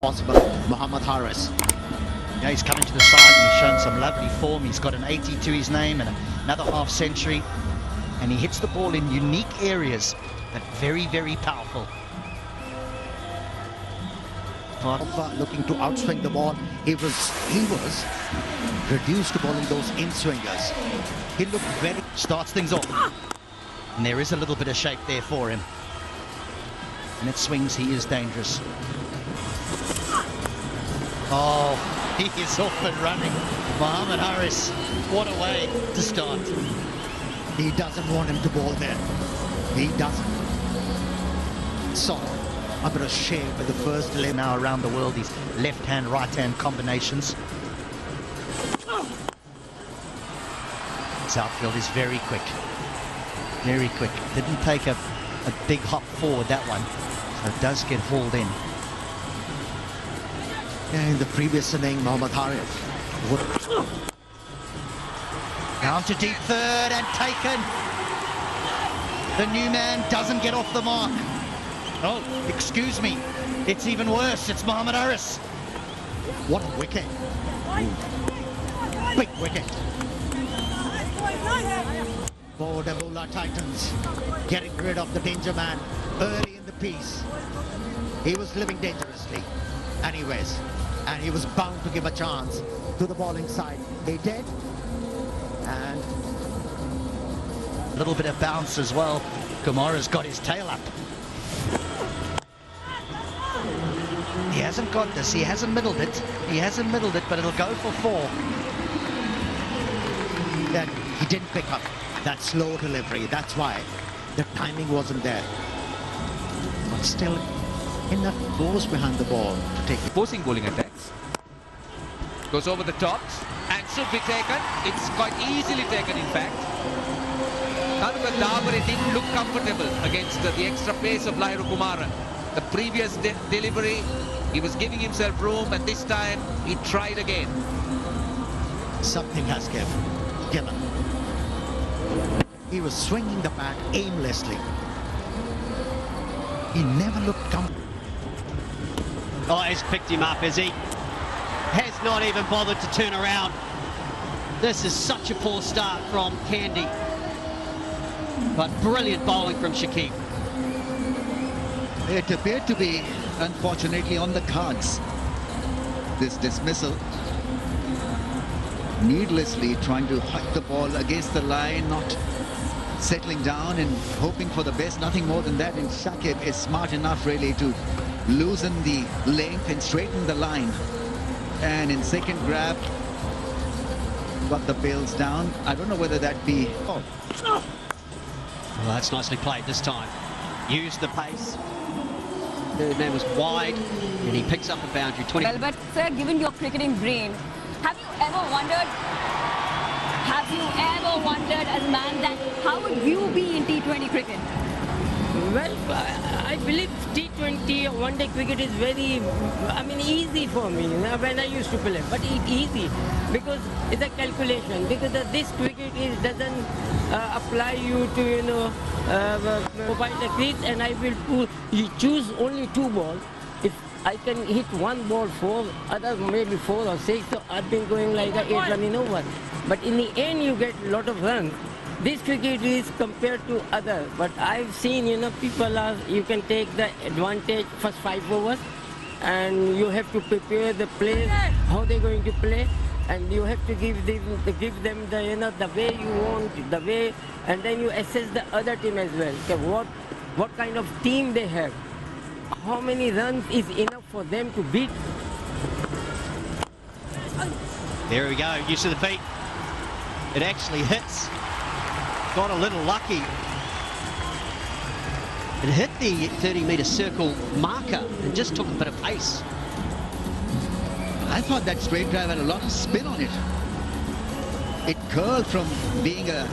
possible. Muhammad Haris. Yeah, he's coming to the side and he's shown some lovely form. He's got an 80 to his name and another half century. And he hits the ball in unique areas, but very, very powerful. Looking to outswing the ball. He was reduced to bowling those in-swingers. He looked very... Starts things off. And there is a little bit of shape there for him. And it swings, he is dangerous. Oh, he is off and running. Muhammad Haris, what a way to start. He doesn't want him to bowl there. He doesn't. So, a bit of shame with the first leg. Now around the world, these left-hand, right-hand combinations. His outfield is very quick. Very quick. Didn't take a big hop forward, that one. So it does get hauled in. Yeah, in the previous inning, Muhammad Haris would... Down to deep third and taken. The new man doesn't get off the mark. Oh, excuse me. It's even worse. It's Muhammad Haris. What a wicket. Big wicket. For the Bowler Titans, getting rid of the danger man early in the piece. He was living dangerously. Anyways, and he was bound to give a chance to the bowling side. He did. And a little bit of bounce as well. Kumara's got his tail up. He hasn't got this. He hasn't middled it. He hasn't middled it, but it'll go for 4. Then he didn't pick up that slow delivery. That's why the timing wasn't there. But still, enough force behind the ball to take it. Forcing bowling attacks. Goes over the tops and should be taken. It's quite easily taken, in fact. Davare didn't look comfortable against the extra pace of Lahiru Kumara. The previous delivery, he was giving himself room, and this time he tried again. Something has given. He was swinging the bat aimlessly. He never looked comfortable. Oh, he's picked him up, has he? Has not even bothered to turn around. This is such a poor start from Kandy. But brilliant bowling from Shakib. It appeared to be, unfortunately, on the cards. This dismissal. Needlessly trying to hug the ball against the line, not settling down and hoping for the best, nothing more than that. And Shakib is smart enough really to loosen the length and straighten the line. And in second grab, got the bails down. I don't know whether that be... Oh. Well, that's nicely played this time. Used the pace. Third man was wide, and he picks up a boundary. 20. Well, but sir, given your cricketing brain, have you ever wondered as a man that how would you be in T20 cricket? Well, I believe T20 or one-day cricket is very, easy for me when I used to play. But it's easy because it's a calculation. Because this cricket doesn't apply you to, mobile the crease, and I will choose only 2 balls. If I can hit 1 ball 4, other maybe 4 or 6, so I've been going like a 8 running over. But in the end, you get a lot of runs. This cricket is compared to others, but I've seen, people you can take the advantage first 5 overs, and you have to prepare the players, how they're going to play, and you have to give them the, the way you want, the way, and then you assess the other team as well. Okay, what kind of team they have, how many runs is enough for them to beat. There we go, use of the feet. It actually hits. Got a little lucky. It hit the 30-metre circle marker and just took a bit of pace. I thought that straight drive had a lot of spin on it. It curled from being a...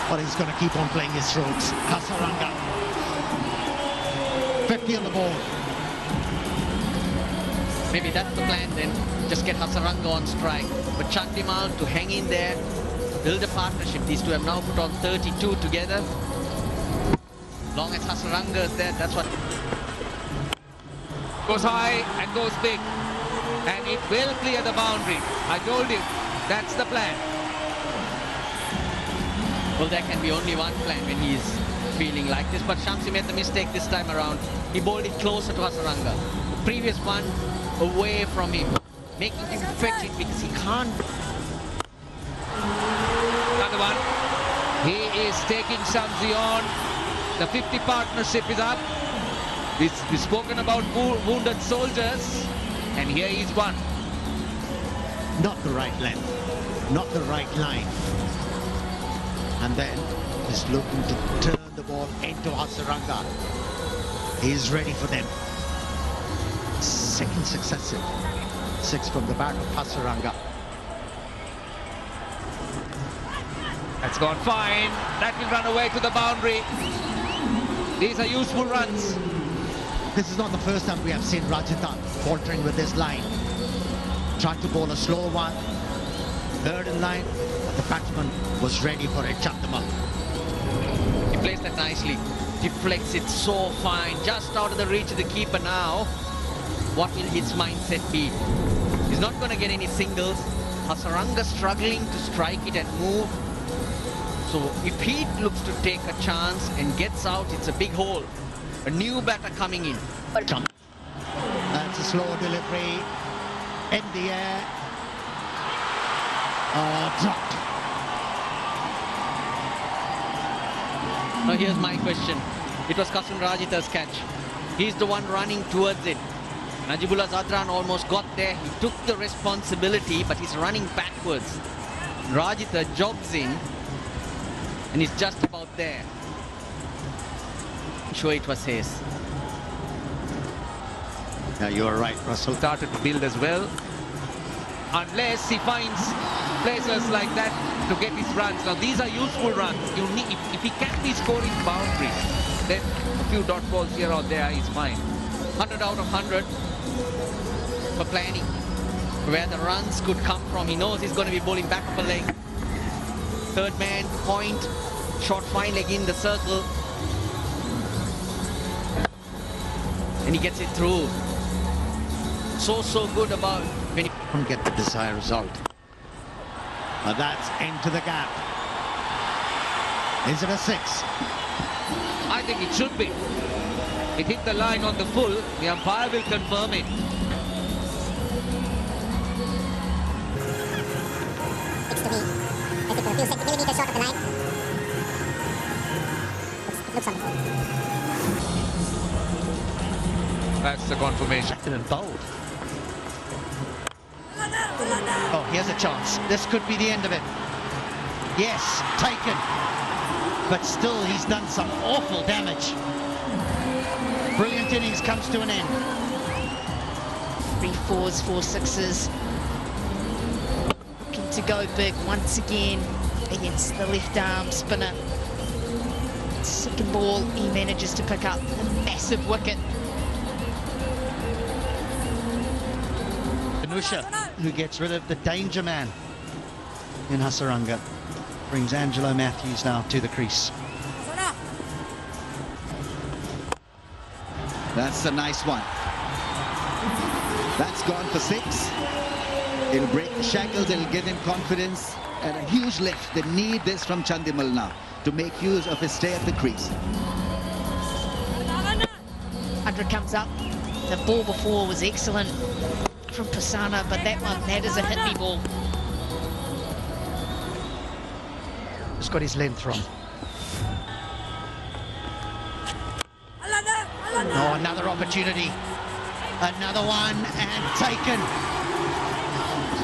But he's going to keep on playing his strokes. Hasaranga. 50 on the ball. Maybe that's the plan then. Just get Hasaranga on strike. But Chandimal to hang in there, build a partnership. These two have now put on 32 together. Long as Hasaranga is there, that's what... Goes high and goes big. And it will clear the boundary. I told you, that's the plan. Well, there can be only one plan when he's feeling like this, but Shamsi made the mistake this time around. He bowled it closer to Hasaranga. The previous one away from him, making him fetch it because he can't. Another one. He is taking Shamsi on. The 50 partnership is up. We've spoken about wounded soldiers, and here is one. Not the right length, not the right line. And then he's looking to turn the ball into Hasaranga. He's ready for them. Second successive 6 from the bat of Hasaranga. That's gone fine. That will run away to the boundary. These are useful runs. This is not the first time we have seen Rajitha faltering with this line. Tried to bowl a slow one, third in line, but the batsman was ready for it. Chandamal. He plays that nicely. Deflects it so fine, just out of the reach of the keeper now. What will his mindset be? He's not going to get any singles. Hasaranga struggling to strike it and move. So if he looks to take a chance and gets out, it's a big hole. A new batter coming in. That's a slow delivery in the air. Dropped. Now here's my question. It was Kasun Rajitha's catch. He's the one running towards it. Najibullah Zadran almost got there. He took the responsibility, but he's running backwards. Rajitha jogs in, and he's just about there. I'm sure it was his. Yeah, you are right, Russell. Started to build as well. Unless he finds places like that to get his runs. Now these are useful runs. You need, if he can be scoring boundaries, then a few dot balls here or there is fine. 100 out of 100 for planning. Where the runs could come from. He knows he's going to be bowling back up a leg. Third man, point, short fine leg in the circle. And he gets it through. So good about when he Couldn't get the desired result. But that's into the gap. Is it a 6? I think it should be. It hit the line on the full. The umpire will confirm it. Looks to me, I think a few millimeters short of the line. Looks on the full. That's the confirmation. And bold. Oh, here's a chance. This could be the end of it. Yes, taken. But still, he's done some awful damage. Brilliant innings comes to an end. 3 4s, 4 6s. Looking to go big once again against the left arm spinner. Second ball, he manages to pick up a massive wicket. Anusha, who gets rid of the danger man in Hasaranga, brings Angelo Matthews now to the crease. That's a nice one. That's gone for 6. It'll break the shackles, it'll give him confidence and a huge lift. They need this from Chandimal now to make use of his stay at the crease. 100 comes up. The ball before was excellent from Pisana, but that is a hit-me ball. Just got his length wrong. Oh, another opportunity. Another one and taken.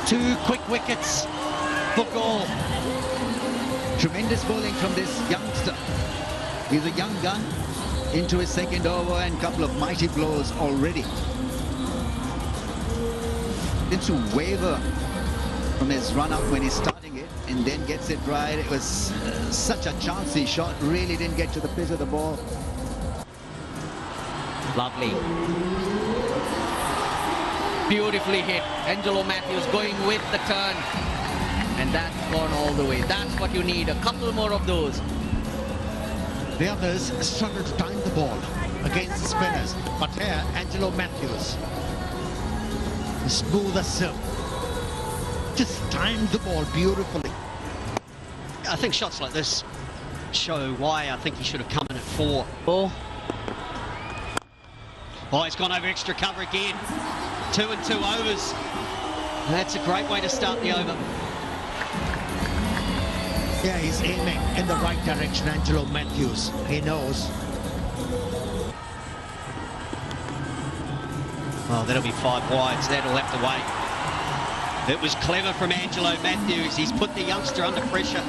2 quick wickets for Galle. Tremendous bowling from this youngster. He's a young gun into his second over and a couple of mighty blows already. To waver from his run-up when he's starting it and then gets it right. It was such a chancy shot, really didn't get to the pitch of the ball. Lovely. Beautifully hit. Angelo Matthews going with the turn. And that's gone all the way. That's what you need. A couple more of those. The others struggle to time the ball. against the spinners. But here, Angelo Matthews, smooth as silk, just timed the ball beautifully. I think shots like this show why I think he should have come in at 4. Oh, he's gone over extra cover again. 2 and 2 overs. That's a great way to start the over. Yeah, he's aiming in the right direction, Angelo Matthews. He knows. Well, that'll be 5 wides. That'll have to wait. It was clever from Angelo Matthews. He's put the youngster under pressure.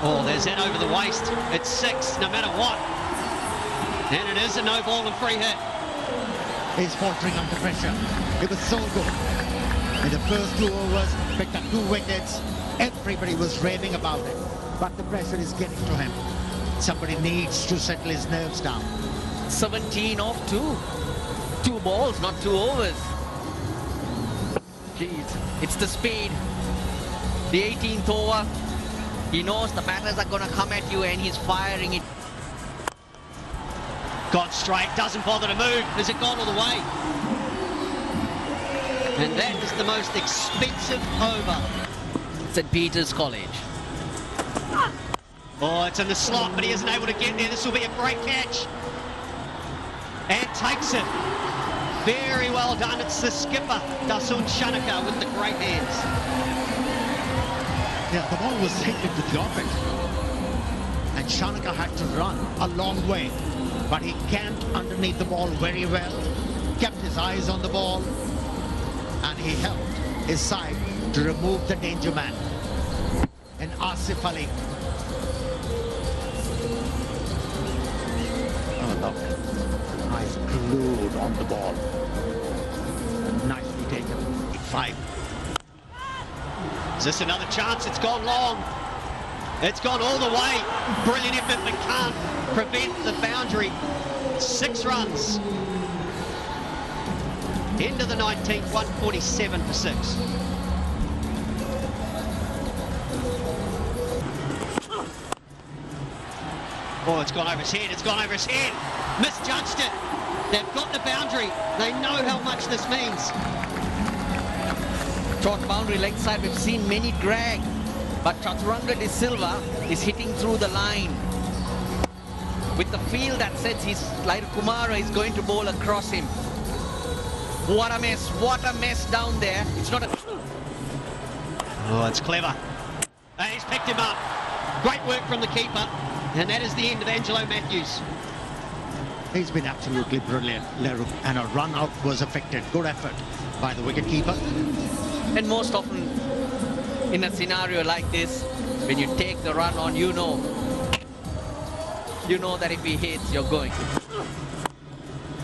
Oh, there's that over the waist. It's 6, no matter what. And it is a no ball and free hit. He's faltering under pressure. It was so good. In the first 2 overs, picked up 2 wickets. Everybody was raving about it. But the pressure is getting to him. Somebody needs to settle his nerves down. 17 off 2. 2 balls, not 2 overs. Jeez, it's the speed. The 18th over. He knows the batters are going to come at you and he's firing it. Gone straight, doesn't bother to move. Is it gone all the way? And that is the most expensive over. St. Peter's College. Oh, it's in the slot, but he isn't able to get there. This will be a great catch. And takes it. Very well done. It's the skipper, Dasun Shanaka, with the great hands. Yeah, the ball was hit into the orbit. And Shanaka had to run a long way. But he camped underneath the ball very well. Kept his eyes on the ball. And he helped his side to remove the danger man. And Asif Ali. Oh, look. Eyes glued on the ball. Nicely taken. 5. Is this another chance? It's gone long. It's gone all the way. Brilliant effort, but can't prevent the boundary. 6 runs. End of the 19th, 147 for 6. Oh, it's gone over his head. It's gone over his head. Misjudged it. They've got the boundary. They know how much this means. Short boundary leg side, we've seen many drag. But Chaturanga De Silva is hitting through the line. With the feel that says Laira Kumara is going to bowl across him. What a mess down there. It's not a... Oh, it's clever. He's picked him up. Great work from the keeper. And that is the end of Angelo Matthews. He's been absolutely brilliant, Leru. And a run out was affected. Good effort by the wicketkeeper. And most often, in a scenario like this, when you take the run on, you know that if he hits, you're going.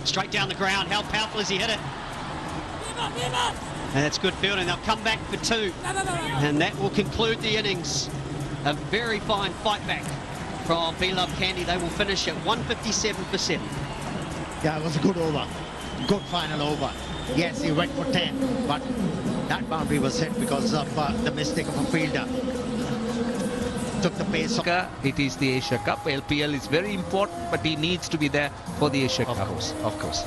Straight down the ground. How powerful has he hit it? And that's good fielding. They'll come back for 2. And that will conclude the innings. A very fine fight back from beloved Kandy. They will finish at 157 for 7. Yeah, it was a good over. Good final over. Yes, he went for 10, but that boundary was hit because of the mistake of a fielder. Took the pace off. It is the Asia Cup. LPL is very important, but he needs to be there for the Asia Cup. Of course.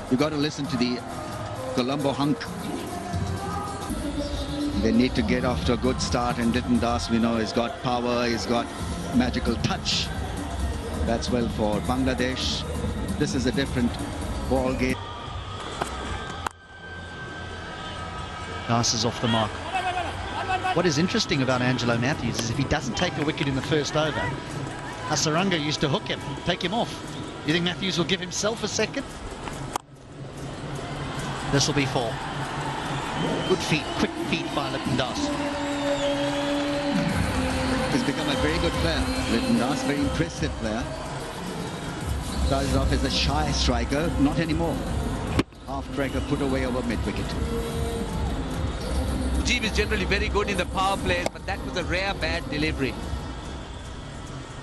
You got to listen to the Colombo hunk. They need to get off to a good start, and Litton Das, we know, has got power, he's got magical touch. That's well for Bangladesh. This is a different ball game. Das is off the mark. What is interesting about Angelo Matthews is if he doesn't take a wicket in the first over, Hasaranga used to hook him, take him off. You think Matthews will give himself a second? This will be 4. Good feet, quick feet by Litton Das. He's become a very good player. Litton Das, very impressive player. Started off as a shy striker, not anymore. Half-cracker put away over mid-wicket. Mujeeb is generally very good in the power plays, but that was a rare bad delivery.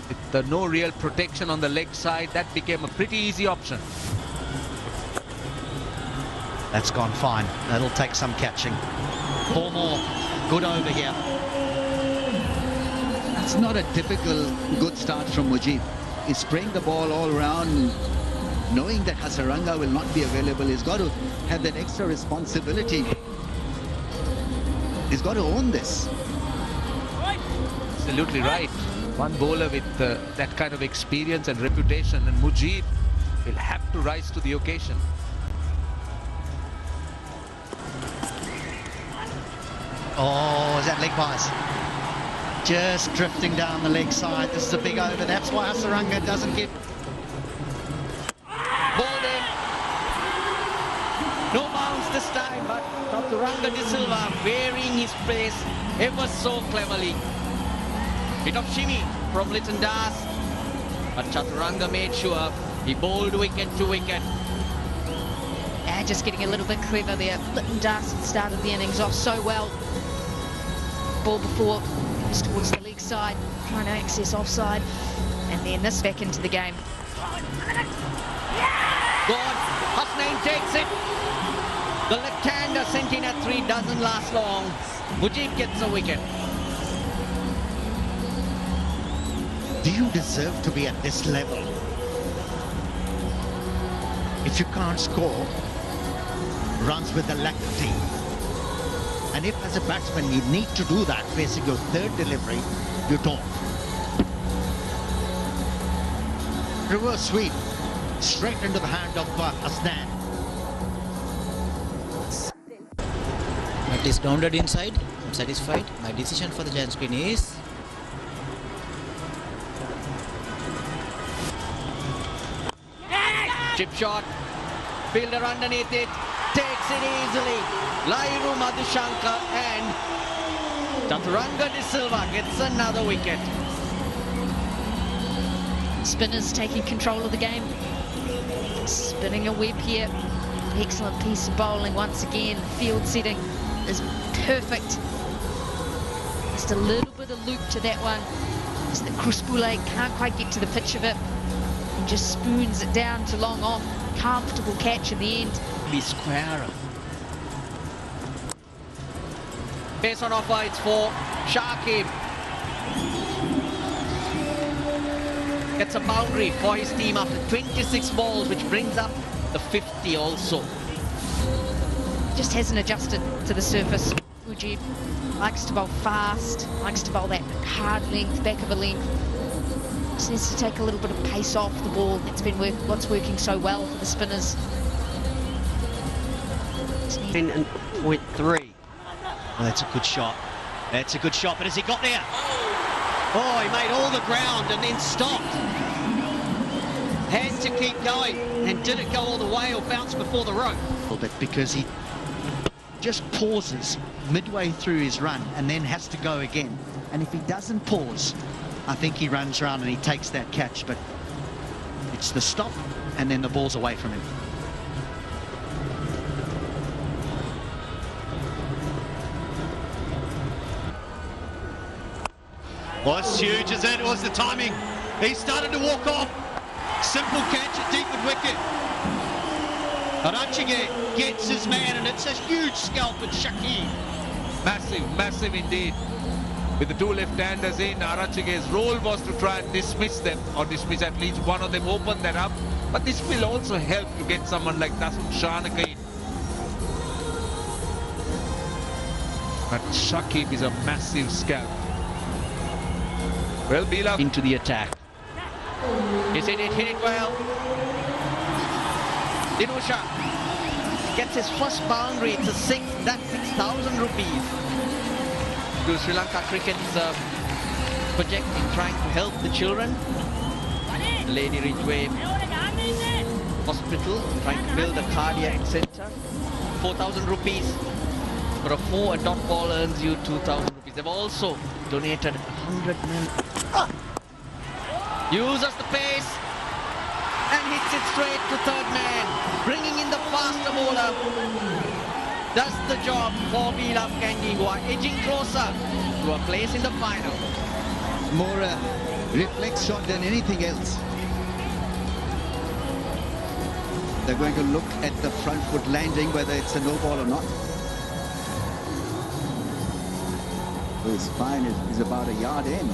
With the no real protection on the leg side, that became a pretty easy option. That's gone fine. That'll take some catching. 4 more. Good over here. It's not a typical good start from Mujib. He's spraying the ball all around, knowing that Hasaranga will not be available. He's got to have that extra responsibility. He's got to own this. Absolutely right. One bowler with that kind of experience and reputation, and Mujib will have to rise to the occasion. Oh, is that leg bias? Just drifting down the leg side. This is a big over. That's why Hasaranga doesn't get... Bowled in. No bounce this time, but Chaturanga de Silva varying his pace ever so cleverly. Bit of shimmy from Litton Das, but Chaturanga made sure he bowled wicket to wicket. And just getting a little bit clever there. Litton Das had started the innings off so well. Ball before was towards the leg side, trying to access offside, and then this back into the game. God, Hasnain takes it. The left-hander sent in at 3 doesn't last long. Mujib gets a wicket. Do you deserve to be at this level? If you can't score runs with alacrity, and if as a batsman you need to do that facing your third delivery, you don't. Reverse sweep straight into the hand of Hasnain. It is grounded inside. I'm satisfied. My decision for the giant screen is Chip shot, fielder underneath it, takes it easily. Lairu Madhushankar and Chaturanga de Silva gets another wicket. Spinners taking control of the game. Spinning a web here. Excellent piece of bowling once again. Field setting is perfect. Just a little bit of loop to that one. Just that Kruspule can't quite get to the pitch of it. And just spoons it down to long off. Comfortable catch in the end. Be square. Pace on offer, it's for Shakib. Gets a boundary for his team after 26 balls, which brings up the 50 also. Just hasn't adjusted to the surface. Mujib likes to bowl fast, likes to bowl that hard length, back of a length. Just needs to take a little bit of pace off the ball. That's been what's working so well for the spinners. 10.3. Well, that's a good shot. That's a good shot, but has he got there? Oh, he made all the ground and then stopped. Had to keep going. And did it go all the way or bounce before the rope? A little bit, because he just pauses midway through his run and then has to go again. And if he doesn't pause, I think he runs around and he takes that catch, but it's the stop and then the ball's away from him. Well, it's huge, is it? What's the timing? He started to walk off. Simple catch at deep mid wicket. Arachige gets his man, and it's a huge scalp at Shakib. Massive, massive indeed. With the two left-handers in, Arachige's role was to try and dismiss them, or dismiss at least one of them, open that up. But this will also help to get someone like Dasun Shanaka in. But Shakib is a massive scalp. Well, Bila Into the attack. He's hit it well. Dinusha gets his first boundary. It's a 6, that's 6,000 rupees. To Sri Lanka Cricket's project in trying to help the children. Lady Ridgeway Hospital trying to build a cardiac center. 4,000 rupees. For a 4, a dot ball earns you 2,000 rupees. They've also donated 100 million. Uses the pace and hits it straight to third man, bringing in the faster bowler. Does the job for Bila Kandy, who are edging closer to a place in the final. More a reflex shot than anything else. They're going to look at the front foot landing, whether it's a no ball or not. His spine is about a yard in.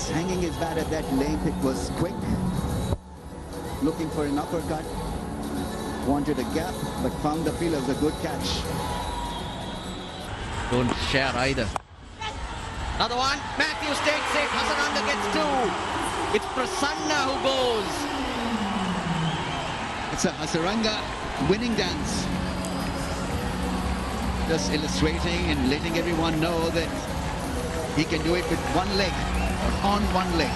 hanging his bat at that length. It was quick. Looking for an uppercut. Wanted a gap, but found the field. It was a good catch. Don't share either. Another one. Matthews takes it. Hasaranga gets two. It's Prasanna who goes. It's a Hasaranga winning dance. Just illustrating and letting everyone know that he can do it with one leg, on one leg.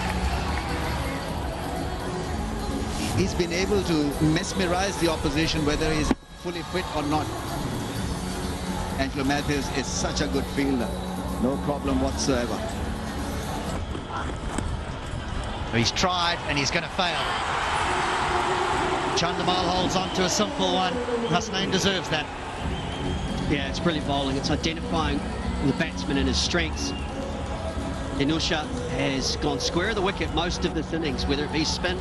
He's been able to mesmerize the opposition, whether he's fully fit or not. Angelo Matthews is such a good fielder. No problem whatsoever. He's tried and he's going to fail. Chandamal holds on to a simple one. Hasnain deserves that. Yeah, it's brilliant bowling. It's identifying the batsman and his strengths. Inusha has gone square of the wicket most of this innings, whether it be spin